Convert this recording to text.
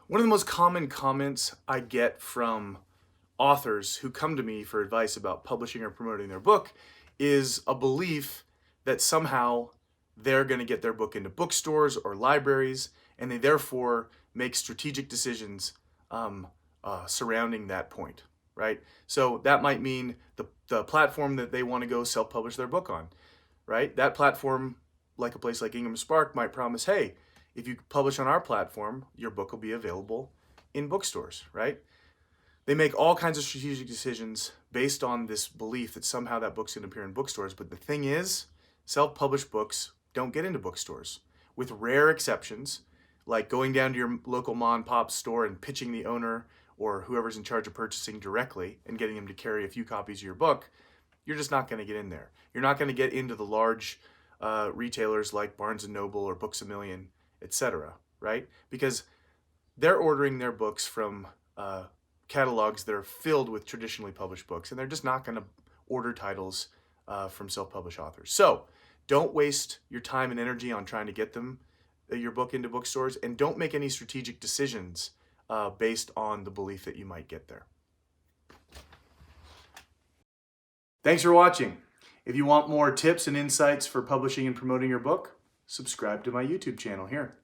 One of the most common comments I get from authors who come to me for advice about publishing or promoting their book is a belief that somehow they're going to get their book into bookstores or libraries, and they therefore make strategic decisions surrounding that point, right? So that might mean the platform that they want to go self-publish their book on, right? That platform, like a place like Ingram Spark, might promise, hey, if you publish on our platform, your book will be available in bookstores, right? They make all kinds of strategic decisions based on this belief that somehow that book's going to appear in bookstores. But the thing is, self-published books don't get into bookstores, with rare exceptions, like going down to your local mom and pop store and pitching the owner or whoever's in charge of purchasing directly and getting them to carry a few copies of your book. You're just not going to get in there. You're not going to get into the large retailers like Barnes & Noble or Books A Million, etc., right? Because they're ordering their books from catalogs that are filled with traditionally published books, and they're just not going to order titles from self-published authors. So don't waste your time and energy on trying to get your book into bookstores, and don't make any strategic decisions based on the belief that you might get there. Thanks for watching. If you want more tips and insights for publishing and promoting your book, subscribe to my YouTube channel here.